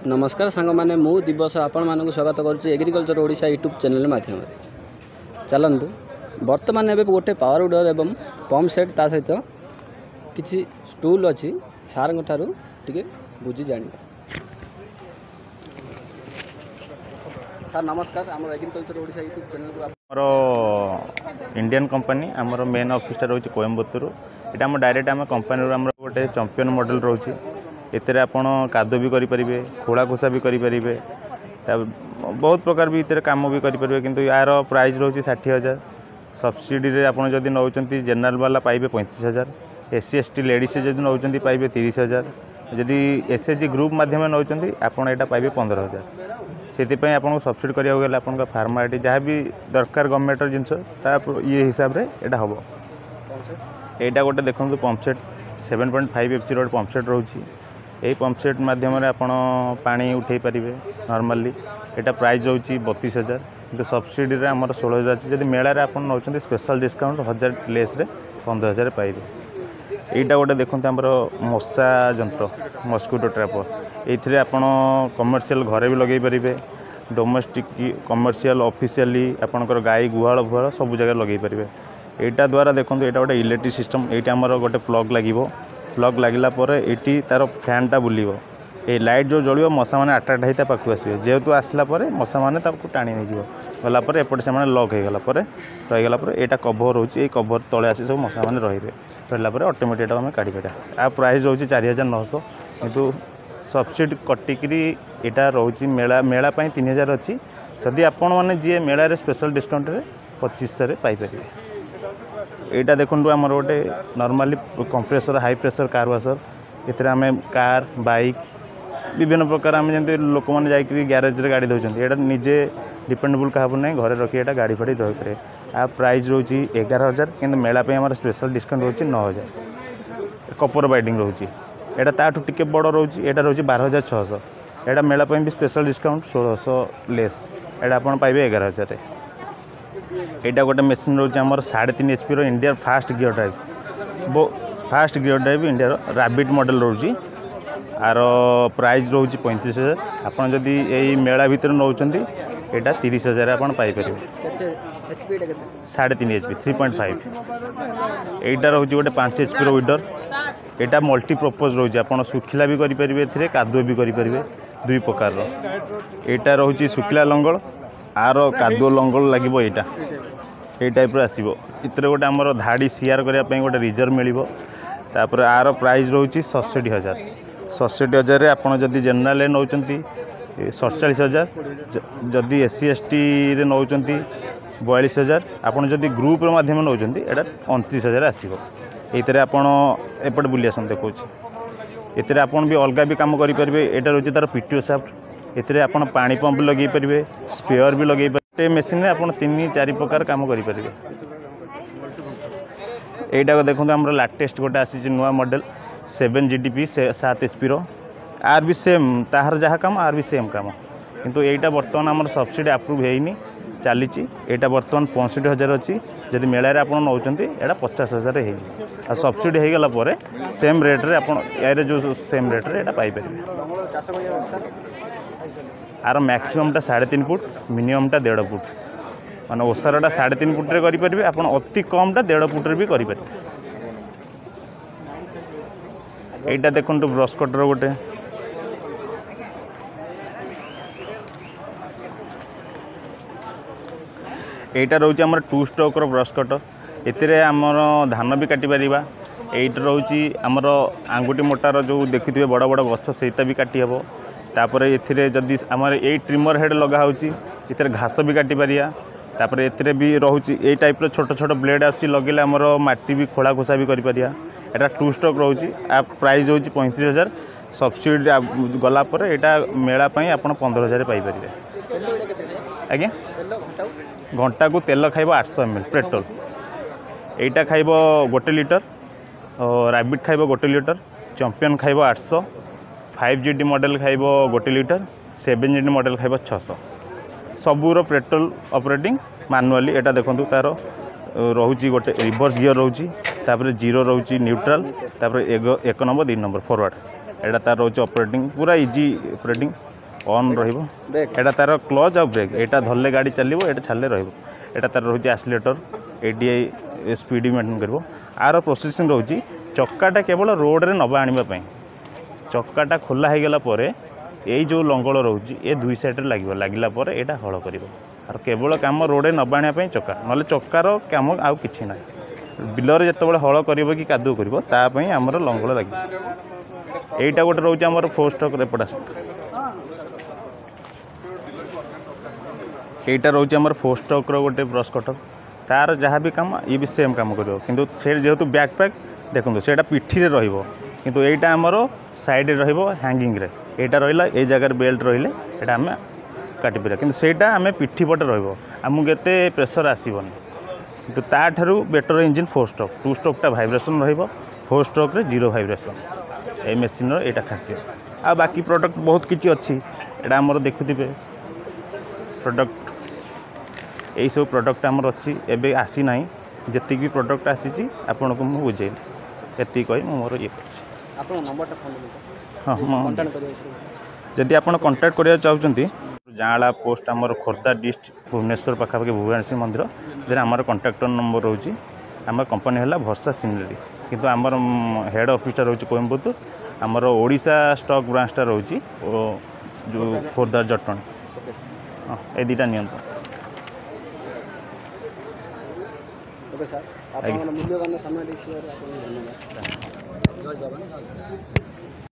नमस्कार सांग मैंने मु दिवस आपण मानक स्वागत करुच्ची एग्रिकल्चर ओडिशा यूट्यूब चैनल माध्यम चलतु बर्तमान एवं गोटे पावर विडर एवं पंप सेट ता सहित किसी स्टूल अच्छी सार टे बुझी जान सर नमस्कार आम एग्रिकल्चर ओडिशा यूट्यूब चैनल आमर इंडियन कंपनी आमर मेन ऑफिस रोचे कोयम्बतूर यहाँ आम डायरेक्ट आम कंपनी आम गोटे चैंपियन मॉडल रोचे एतिर आपण कादो भी करें खोला खोसा भी करें बहुत प्रकार भी इतने काम भी करें किंतु यार प्राइस रोचे 60,000 सब्सिडी रे आपण जदि नौ जनरल वाला पाइबे 35,000 SC ST लेडीज जदि नौ पाइबे 30,000 जदि SHG ग्रुप माध्यम नौ आपड़ यहाँ पाइबे 15,000 से आपको सब्सिडी करा गले आप फार्म आईडी जहाँ भी दरकार गवर्नमेंट जिनस ये हिसाब से यहाँ हम यहाँ गोटे देखो pump set 7.5 HP road pump set रोचे यही पंप सेट मध्यम आपण पानी उठे पारे नॉर्मली यहाँ प्राइस रोचे 32,000 किंतु सब्सिडी रे आमर 16,000 अच्छी जब मेलार आप नौ स्पेशल डिस्काउंट 1,000 लेस रे 15,000 पाइबे यहाँ गोटे देखते आमर मशा जंत्र मस्किटो ट्रैपर ये आप कमर्शियल घरे भी लगे पारे डोमेस्टिक कमर्शियल ऑफिशियली आपंकर गाई गुहाल फुहाल सब जगह लगे पारे यहाँ द्वारा देखो यहाँ गोटे इलेक्ट्रिक सिस्टम ये आमर गोटे प्लग लगे प्लग लगला ये तार फैनटा बुलिव ये लाइट जो जलियो मशा मैंने अट्राक्ट होता पाखु आसवे जेहेतु आसला मशा मैंने टाणी नहीं गलापर एपटे से लक होगला रहीगला यहाँ कभर रोचे कभर तले आसी सब मशा मैंने रही रहा ऑटोमेटिक आम काढ़ी आ प्राइस रोचे 4,900 किंतु सब्सिडी कटिकी यहाँ रोचे मेला 3,000 अच्छी जदि आपण मैंने जी मेलार स्पेशल डिस्काउंट 2500 पाइपर यहाँ देखो आमर गोटे normally compressor high pressure car washer ये आम कार बाइक विभिन्न प्रकार आम जमी लोक मैंने जाकि ग्यारेज रे गाड़ी दौरान यहाँ निजे डिपेंडेबल क्या ना घरे रखी यहाँ गाड़ी फाड़ी रही पारे आ प्राइस रोचे 11,000 कि मेला आम स्पेशल डिस्काउंट रोचे 9,000 कपर बाइडिंग रोचे यहाँ ताठू टिके बड़ रोचे यहाँ रोचे 12,600 यहाँ मेला भी स्पेशल डिस्काउंट 1,600 लेस यहाँ आप पाइबे 11,000 यहाँ गोटे मेसीन रोचे आमर 3.5 HP India fast gear drive India rabbit model रोचे आर प्राइस रोचे 35,000 आपड़ जदि यही मेला भितर नौ यहाँ 30,000 आप पाइपर 3.5 HP 3.5 यहाँ रोचे गोटे 5 HP विडर यहाँ मल्टीपर्पज रोचे आप सुखिला भी करेंगे कादुआ भी करेंगे दुई प्रकार यहाँ रोचे सुखिला लंगल आर कादुआ लंगल लगे ये टाइप आसो इतने गोटे आमर धाड़ी सीआर करने गोटे रिजर्व मिल आर प्राइस रोचे 67,000 67,000 आपड़ जदि जेनराल नौ 47,000 जदि SC ST रे नौ 42,000 आपड़ जदि ग्रुप माध्यम नौ यहाँ 29,000 आसो ये आपड़ एपटे बुली आस देखो ये आप भी अलग भी कम करेंगे यहाँ रोचे तार PTO साफ्ट ये आप पानी पंप लगे पारे स्पेयर भी लगे पारे मेसीन में आप 3-4 प्रकार कम करेंगे यहाँ देखो आम लाटेस्ट गोटे आसी नुआ मॉडल 7 GDP 7 HP आर भी सेम ताहार जहाँ कम आर भी सेम कम किंतु यहाँ बर्तमान आम सब्सिडी अप्रूव होनी चली यहाँ बर्तमान 65,000 अच्छी जदि मेलार आप नौ यहाँ 50,000 हो सब्सिडी हो गला सेम रेट्रे आप जो सेम रेट्रे यहाँ पाइपर आर मैक्सिममटा 3.5 फुट मिनिममटा 1.5 फुट माने ओसारटा 3.5 फुट करेंगे आप अति कमटा 1.5 फुट भी करेंगे यहाँ देखो ब्रश कटर गोटे यहाँ रोचे आमर 2 स्ट्रोक ब्रश कटर ये आमर धान भी काटी पार ये रोचे आमर आंगुठी मोटार जो देखिए बड़ बड़ गछ सेटा भी काटी हे तापर ये जदि आमर ये ट्रिमर हेड लगा होती घास भी काटी पारिया तापर ये भी रोचे ये टाइप छोट छोट ब्लेड आमर लगे माटी भी खोला खोसा भी करिया यहाँ 2 स्ट्रोक रोचे आप प्राइस रोचे 35,000 सब्सिडी गलापर यहाँ मेला आप 15,000 पाइपर आज्ञा घंटा को तेल खाइब 800 ml पेट्रोल यहाँ खाइब 1 लिटर रैबिट खाइब 1 लिटर चैंपियन खाइब 800 5 GD मॉडल खाइब 1 लिटर 7 GD मॉडल खाइब 600 सबूर पेट्रोल ऑपरेटिंग मैनुअली यहाँ देखो तार रोचे गोटे रिवर्स गियर रोचे तापर 0 रोचे न्यूट्रल तापर 1 नंबर 2 नंबर फॉरवर्ड यहाँ तार रोचे ऑपरेटिंग पूरा इजी ऑपरेटिंग ଅନ୍ ରହିବ। ବ୍ରେକ୍ ଏଇଟା ତାର କ୍ଲଚ୍ ଆଉ ବ୍ରେକ୍, ଏଇଟା ଧରିଲେ ଗାଡ଼ି ଚାଲିବ, ଏଇଟା ଛାଡ଼ିଲେ ରହିବ। ଏଇଟା ତାର ରହୁଛି ଆକ୍ସିଲେଟର, ADI ସ୍ପିଡ଼ ମେଣ୍ଟେନ୍ କରିବ। ଆର ପ୍ରୋସେସିଂ ରହୁଛି ଚକାଟା କେବଳ ରୋଡ଼ରେ ନେବା ଆଣିବା ପାଇଁ। ଚକାଟା ଖୋଲା ହେଇଗଲା ପରେ ଏଇ ଯେଉଁ ଲଙ୍ଗଳ ରହୁଛି ଏ ଦୁଇ ସାଇଡ଼୍ରେ ଲାଗିଲା ପରେ ଏଇଟା ହଳ କରିବ। আর কেবল কাম রোডে নবা আনিବା ପାଇଁ ଚକା, ନହେଲେ ଚକାର କାମ ଆଉ କିଛି ନାହିଁ। ବିଲରେ ଯେତେବେଳେ ହଳ କରିବ କି କାଦୁଅ କରିବ ତା ପାଇଁ ଆମର ଲଙ୍ଗଳ ଲାଗିବ। এইটা ଗୋଟେ ରହୁଛି ଆମର ଫୋର୍ ଷ୍ଟକ୍ ଏପଟ ଆସନ୍ତୁ। এইটা ରହୁଛି ଆମର ଫୋର୍ ଷ୍ଟକ୍ର ଗୋଟେ ବ୍ରସ୍ କଟର। ତାର ଯାହା ବି କାମ ଇଏ ବି ସେମ୍ କାମ କରିବ, କିନ୍ତୁ ସେ ଯେହେତୁ ବ୍ୟାକ୍ ପ୍ୟାକ୍ ଦେଖନ୍ତୁ ସେଇଟା ପିଠିରେ ରହିବ, କିନ୍ତୁ এইটা ଆମର ସାଇଡ଼ରେ ରହିବ ହ୍ୟାଙ୍ଗିଂରେ। এইটা ରହିଲା এই ଜାଗାରେ ବେଲ୍ଟ ରହିଲେ ଏଇଟା ଆମେ କାଟିପାରିବା, କିନ୍ତୁ ସେଇଟା ଆମେ ପିଠି ପଟେ ରହିବ, ଆମକୁ ଏତେ ପ୍ରେସର ଆସିବନି। କିନ୍ତୁ ତାଠାରୁ better engine four stroke. Two ଷ୍ଟକ୍ଟା ଭାଇବ୍ରେସନ୍ ରହିବ, ଫୋର୍ ଷ୍ଟକ୍ରେ ଜିରୋ ଭାଇବ୍ରେସନ୍। এই ମେସିନ୍ର ଏଇଟା ଖାସିୟତ। ଆଉ ବାକି ପ୍ରଡ଼କ୍ଟ ବହୁତ କିଛି ଅଛି, ଏଇଟା ଆମର ଦେଖୁଥିବେ ପ୍ରଡ଼କ୍ଟ। ଏଇସବୁ ପ୍ରଡ଼କ୍ଟ ଆମର ଅଛି, ଏବେ ଆସିନାହିଁ। ଯେତିକି ବି ପ୍ରଡ଼କ୍ଟ ଆସିଛି ଆପଣଙ୍କୁ ମୁଁ ବୁଝେଇଲି, ଏତିକି କହି ମୁଁ ମୋର ଇଏ କରୁଛି। ଆପଣଙ୍କ ନମ୍ବରଟା ଫୋନ୍ ହଁ, ମୁଁ କଣ୍ଟାକ୍ଟ କରିବାକୁ ଯଦି ଆପଣ କଣ୍ଟାକ୍ଟ କରିବାକୁ ଚାହୁଁଛନ୍ତି ଜାଁଳା ପୋଷ୍ଟ ଆମର ଖୋର୍ଦ୍ଧା ଡିଷ୍ଟ୍ରିକ୍ଟ ଭୁବନେଶ୍ୱର ପାଖାପାଖି ଭୁବନେଶ୍ୱର ମନ୍ଦିର ଦେରେ ଆମର କଣ୍ଟାକ୍ଟର ନମ୍ବର ରହୁଛି। ଆମ କମ୍ପାନୀ ହେଲା ଭର୍ଷା ସିନେରୀ, କିନ୍ତୁ ଆମର ହେଡ଼୍ ଅଫିସଟା ରହୁଛି କୋଏମ୍ବୁଟୁର। ଆମର ଓଡ଼ିଶା ଷ୍ଟକ୍ ବ୍ରାଞ୍ଚଟା ରହୁଛି ଯେଉଁ ଖୋର୍ଦ୍ଧା ଜଟଣୀ। ହଁ, ଏ ଦୁଇଟା ନିଅନ୍ତୁ। ଓକେ ସାର୍, ଆପଣଙ୍କର ମୂଲ୍ୟବାନ ସମୟ ଦେଇଥିବାରୁ ଆପଣଙ୍କୁ ଧନ୍ୟବାଦ। ଜୟ ଜଗନ୍ନାଥ।